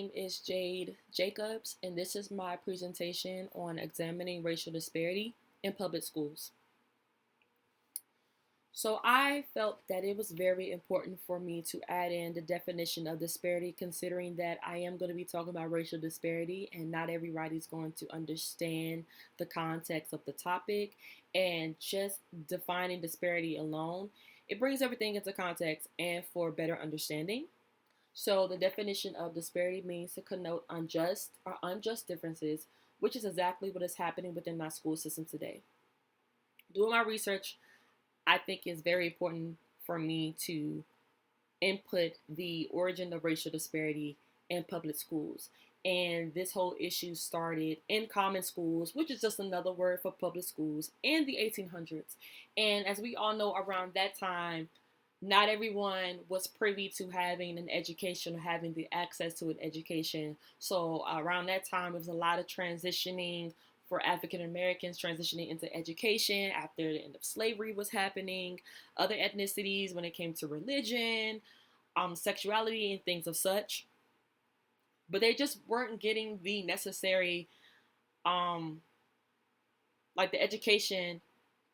Name is Jade Jacobs, and this is my presentation on examining racial disparity in public schools. So, I felt that it was very important for me to add in the definition of disparity, considering that I am going to be talking about racial disparity, and not everybody's going to understand the context of the topic. And just defining disparity alone, it brings everything into context and for better understanding. So the definition of disparity means to connote unjust or unjust differences, which is exactly what is happening within our school system today. Doing my research, I think is very important for me to input the origin of racial disparity in public schools. And this whole issue started in common schools, which is just another word for public schools, in the 1800s. And as we all know, around that time, not everyone was privy to having an education or having the access to an education. So around that time, it was a lot of transitioning for African Americans transitioning into education after the end of slavery was happening, other ethnicities when it came to religion, sexuality, and things of such. But they just weren't getting the necessary, um, like the education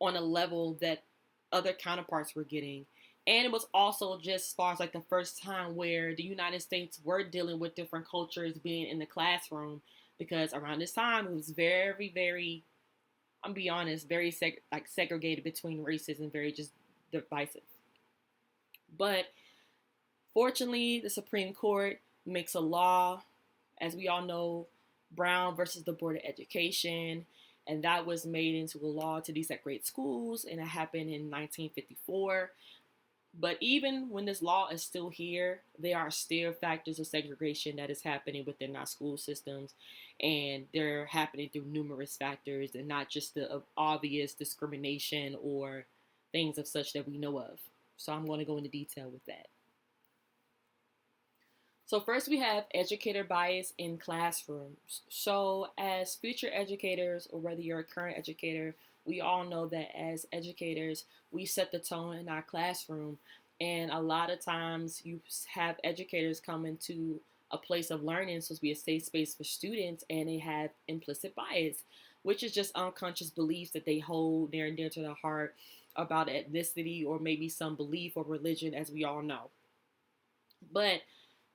on a level that other counterparts were getting. And it was also just as far as like the first time where the United States were dealing with different cultures being in the classroom, because around this time it was very, very, I'm be honest, very segregated between races and very just divisive. But fortunately, the Supreme Court makes a law, as we all know, Brown versus the Board of Education, and that was made into a law to desegregate schools, and it happened in 1954. But even when this law is still here, there are still factors of segregation that is happening within our school systems, and they're happening through numerous factors, and not just the obvious discrimination or things of such that we know of. So I'm going to go into detail with that. So first we have educator bias in classrooms. So as future educators, or whether you're a current educator, we all know that as educators, we set the tone in our classroom. And a lot of times you have educators come into a place of learning, supposed to be a safe space for students, and they have implicit bias, which is just unconscious beliefs that they hold near and dear to their heart about ethnicity or maybe some belief or religion, as we all know. But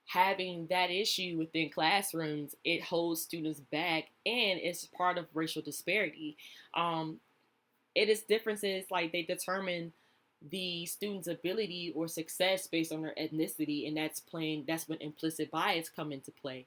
having that issue within classrooms, it holds students back, and it's part of racial disparity. Um, it is differences like they determine the student's ability or success based on their ethnicity, and that's when implicit bias come into play,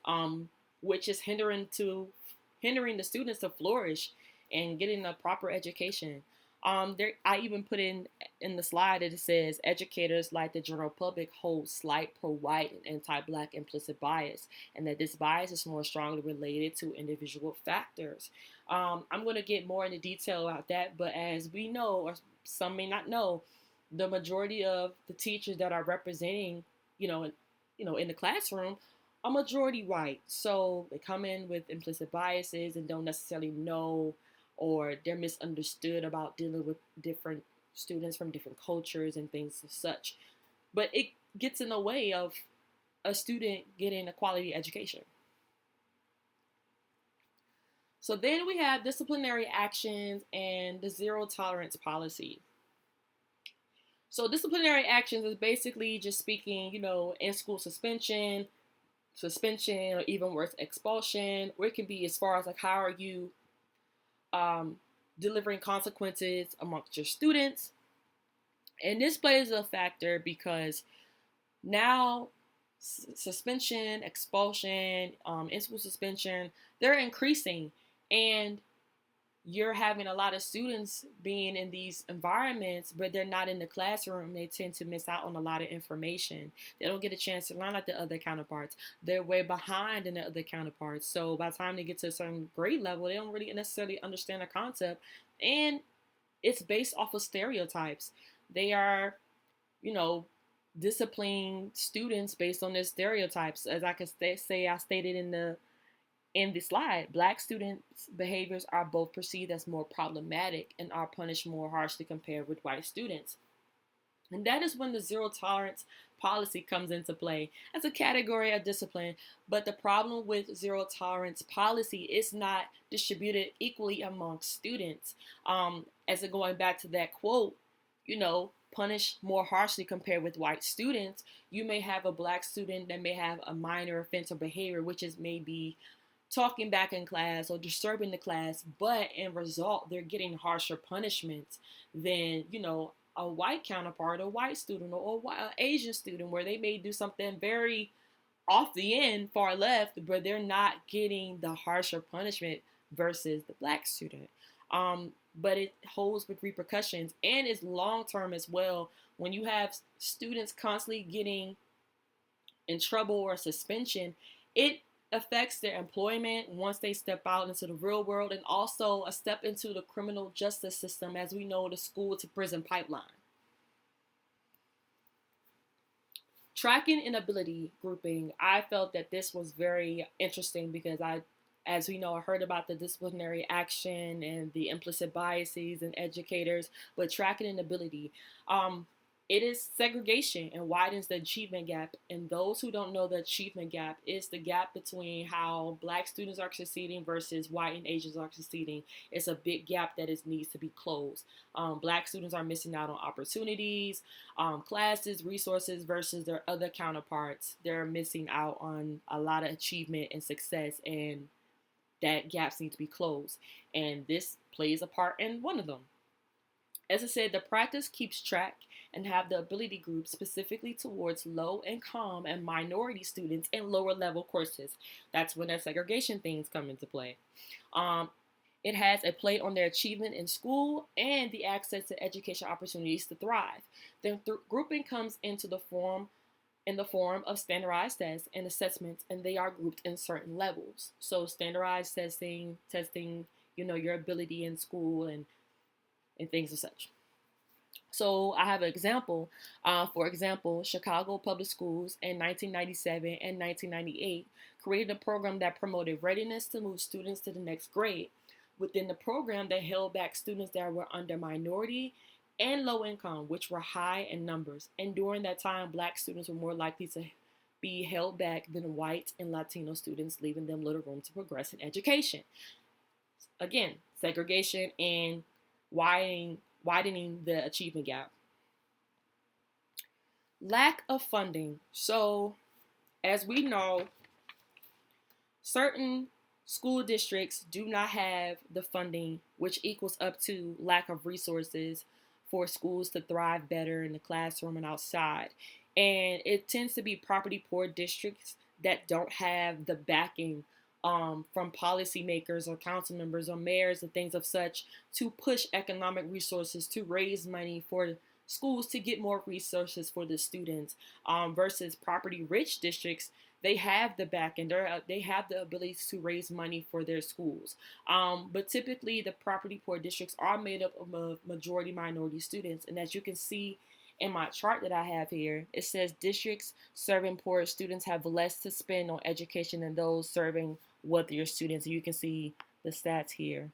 um, which is hindering the students to flourish and getting a proper education. I even put in the slide that it says educators like the general public hold slight pro-white and anti-black implicit bias, and that this bias is more strongly related to individual factors. I'm going to get more into detail about that, but as we know, or some may not know, the majority of the teachers that are representing, in the classroom, are majority white. So they come in with implicit biases and don't necessarily know, or they're misunderstood about dealing with different students from different cultures and things of such. But it gets in the way of a student getting a quality education. So then we have disciplinary actions and the zero tolerance policy. So disciplinary actions is basically just speaking, in school suspension, or even worse, expulsion, or it can be as far as like how are you um, delivering consequences amongst your students. And this plays a factor because now suspension, expulsion, in-school suspension, they're increasing, and you're having a lot of students being in these environments, but they're not in the classroom. They tend to miss out on a lot of information. They don't get a chance to learn like the other counterparts. They're way behind in the other counterparts. So by the time they get to a certain grade level, they don't really necessarily understand the concept. And it's based off of stereotypes. They are, you know, disciplining students based on their stereotypes. As I could say, I stated in the slide, black students' behaviors are both perceived as more problematic and are punished more harshly compared with white students. And that is when the zero tolerance policy comes into play as a category of discipline. But the problem with zero tolerance policy is not distributed equally amongst students. As it going back to that quote, punish more harshly compared with white students. You may have a black student that may have a minor offense or behavior, which is maybe talking back in class or disturbing the class, but in result, they're getting harsher punishments than, a white counterpart, a white student, or an Asian student, where they may do something very off the end, far left, but they're not getting the harsher punishment versus the black student. But it holds with repercussions and is long term as well. When you have students constantly getting in trouble or suspension, it affects their employment once they step out into the real world, and also a step into the criminal justice system, as we know, the school to prison pipeline. Tracking and ability grouping, I felt that this was very interesting because as we know, I heard about the disciplinary action and the implicit biases in educators, but tracking and ability, it is segregation and widens the achievement gap. And those who don't know, the achievement gap is the gap between how black students are succeeding versus white and Asians are succeeding. It's a big gap that needs to be closed. Black students are missing out on opportunities, classes, resources versus their other counterparts. They're missing out on a lot of achievement and success, and that gaps need to be closed. And this plays a part in one of them. As I said, the practice keeps track and have the ability group specifically towards low income and minority students in lower level courses. That's when that segregation things come into play. It has a play on their achievement in school and the access to education opportunities to thrive. The grouping comes in the form of standardized tests and assessments, and they are grouped in certain levels. So standardized testing, your ability in school and things of such. So I have an example. For example, Chicago Public Schools in 1997 and 1998 created a program that promoted readiness to move students to the next grade. Within the program, they held back students that were under minority and low income, which were high in numbers. And during that time, black students were more likely to be held back than white and Latino students, leaving them little room to progress in education. Again, segregation and widening the achievement gap. Lack of funding. So, as we know, certain school districts do not have the funding, which equals up to lack of resources for schools to thrive better in the classroom and outside. And it tends to be property poor districts that don't have the backing from policymakers or council members or mayors and things of such to push economic resources to raise money for schools to get more resources for the students, versus property rich districts. They have the backing, they have the ability to raise money for their schools. But typically the property poor districts are made up of a majority minority students. And as you can see in my chart that I have here, it says districts serving poor students have less to spend on education than those serving wealthier students. You can see the stats here.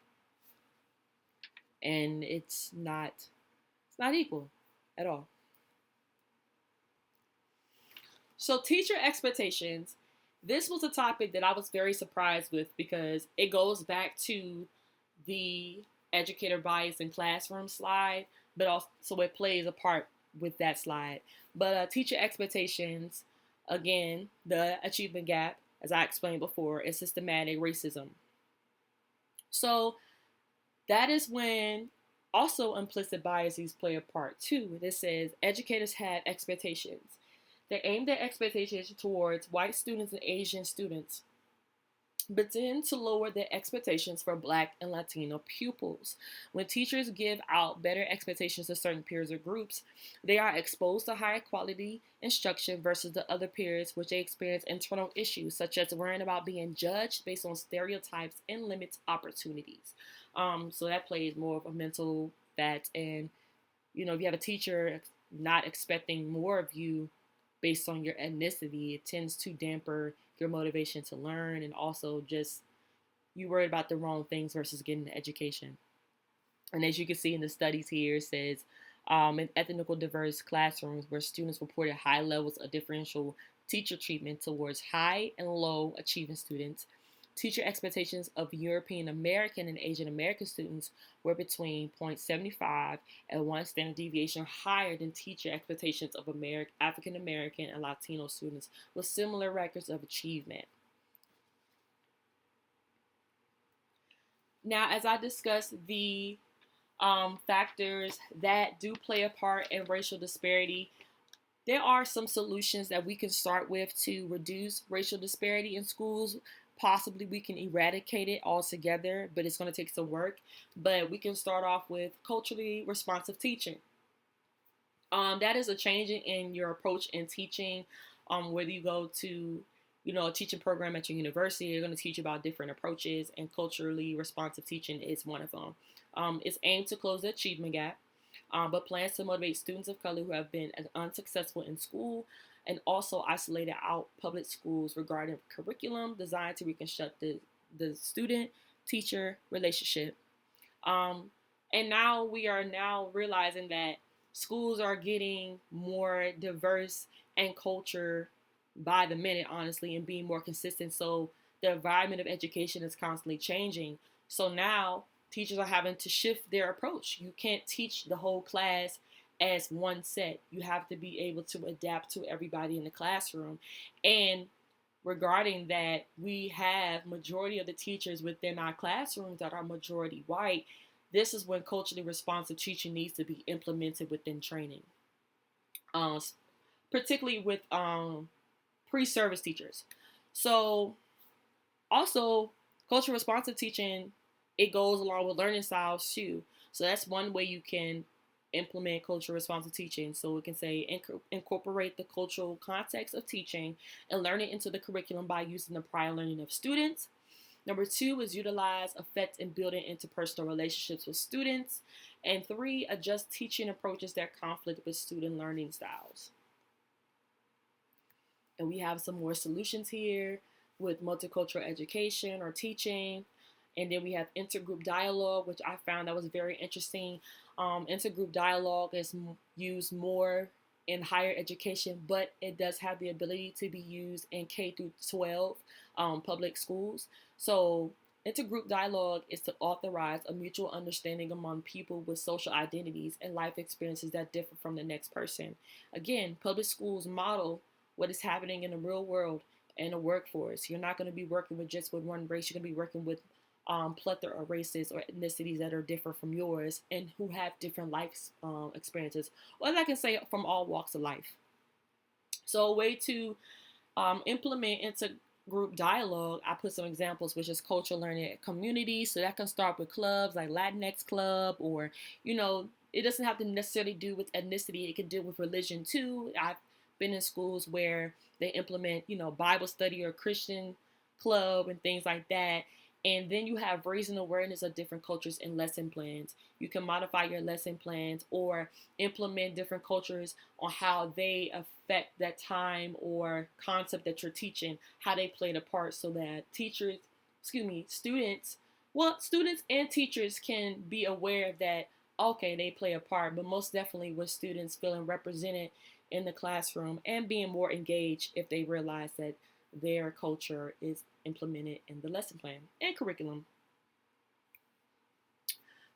And it's not equal at all. So teacher expectations. This was a topic that I was very surprised with because it goes back to the educator bias in classroom slide, but also it plays a part with that slide. But teacher expectations, again, the achievement gap, as I explained before, is systematic racism. So that is when also implicit biases play a part too. This says educators have expectations. They aim their expectations towards white students and Asian students, but tend to lower their expectations for Black and Latino pupils. When teachers give out better expectations to certain peers or groups, they are exposed to higher quality instruction versus the other peers, which they experience internal issues such as worrying about being judged based on stereotypes and limits opportunities. So that plays more of a mental fact. And, if you have a teacher not expecting more of you based on your ethnicity, it tends to damper your motivation to learn, and also just you worried about the wrong things versus getting the education. And as you can see in the studies here, it says in ethnically diverse classrooms where students reported high levels of differential teacher treatment towards high and low achieving students. Teacher expectations of European American and Asian American students were between 0.75 and one standard deviation higher than teacher expectations of African American and Latino students with similar records of achievement. Now, as I discussed the factors that do play a part in racial disparity, there are some solutions that we can start with to reduce racial disparity in schools. Possibly we can eradicate it altogether, but it's going to take some work. But we can start off with culturally responsive teaching. That is a change in your approach in teaching. Whether you go to, a teaching program at your university, they're going to teach you about different approaches, and culturally responsive teaching is one of them. It's aimed to close the achievement gap, but plans to motivate students of color who have been unsuccessful in school and also isolated out public schools regarding curriculum designed to reconstruct the student teacher relationship. Um, and now we are now realizing that schools are getting more diverse and culture by the minute, honestly, and being more consistent. So the environment of education is constantly changing. So now teachers are having to shift their approach. You can't teach the whole class as one set. You have to be able to adapt to everybody in the classroom. And regarding that, we have majority of the teachers within our classrooms that are majority white. This is when culturally responsive teaching needs to be implemented within training, uh, particularly with pre-service teachers. So also, culturally responsive teaching, it goes along with learning styles too. So that's one way you can implement culturally responsive teaching. So we can say incorporate the cultural context of teaching and learning into the curriculum by using the prior learning of students. Number two is utilize, affect, and building interpersonal relationships with students. And three, adjust teaching approaches that conflict with student learning styles. And we have some more solutions here with multicultural education or teaching. And then we have intergroup dialogue, which I found that was very interesting. Intergroup dialogue is used more in higher education, but it does have the ability to be used in K through 12 public schools. So intergroup dialogue is to authorize a mutual understanding among people with social identities and life experiences that differ from the next person. Again, public schools model what is happening in the real world and the workforce. You're not going to be working with just with one race. You're going to be working with plethora of races or ethnicities that are different from yours and who have different life experiences, or as I can say, from all walks of life. So a way to implement intergroup dialogue, I put some examples, which is cultural learning communities. So that can start with clubs like Latinx Club, or, it doesn't have to necessarily do with ethnicity. It can deal with religion too. I've been in schools where they implement, Bible study or Christian club and things like that. And then you have raising awareness of different cultures in lesson plans. You can modify your lesson plans or implement different cultures on how they affect that time or concept that you're teaching, how they played a part so that students and teachers can be aware that, okay, they play a part, but most definitely with students feeling represented in the classroom and being more engaged if they realize that their culture is implemented in the lesson plan and curriculum.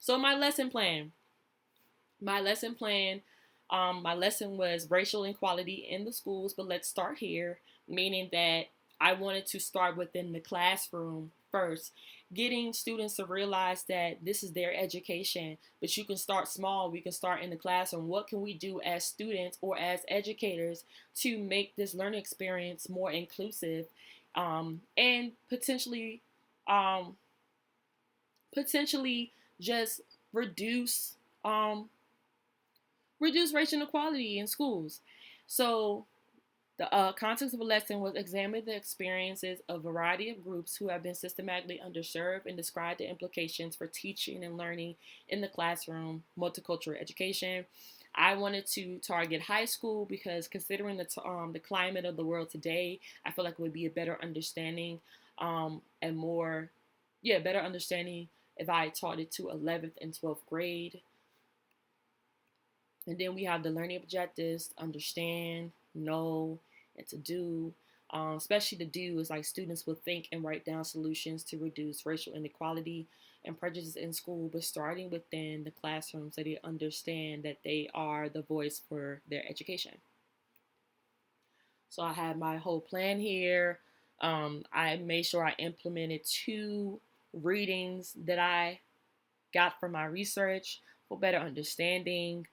So my lesson plan, my lesson was racial inequality in the schools, but let's start here, meaning that I wanted to start within the classroom first, getting students to realize that this is their education, but you can start small. We can start in the classroom. What can we do as students or as educators to make this learning experience more inclusive, and um, potentially just reduce um, reduce racial inequality in schools. So the context of a lesson was examine the experiences of a variety of groups who have been systematically underserved and describe the implications for teaching and learning in the classroom, multicultural education. I wanted to target high school because considering the climate of the world today, I feel like it would be a better understanding and more, yeah, better understanding if I taught it to 11th and 12th grade. And then we have the learning objectives: understand, know, and to do. Especially the do is like students will think and write down solutions to reduce racial inequality and prejudice in school, but starting within the classroom so they understand that they are the voice for their education. So I had my whole plan here. I made sure I implemented 2 readings that I got from my research for better understanding.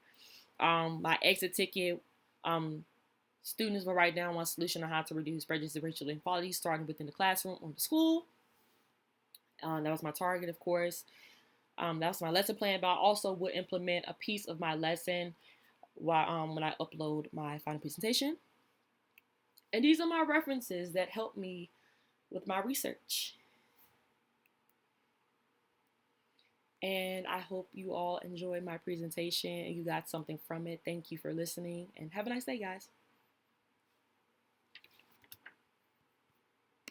My exit ticket, um, students will write down one solution on how to reduce prejudice and racial inequality, starting within the classroom or the school. That was my target, of course. That was my lesson plan, but I also would implement a piece of my lesson while when I upload my final presentation. And these are my references that help me with my research. And I hope you all enjoyed my presentation and you got something from it. Thank you for listening and have a nice day, guys.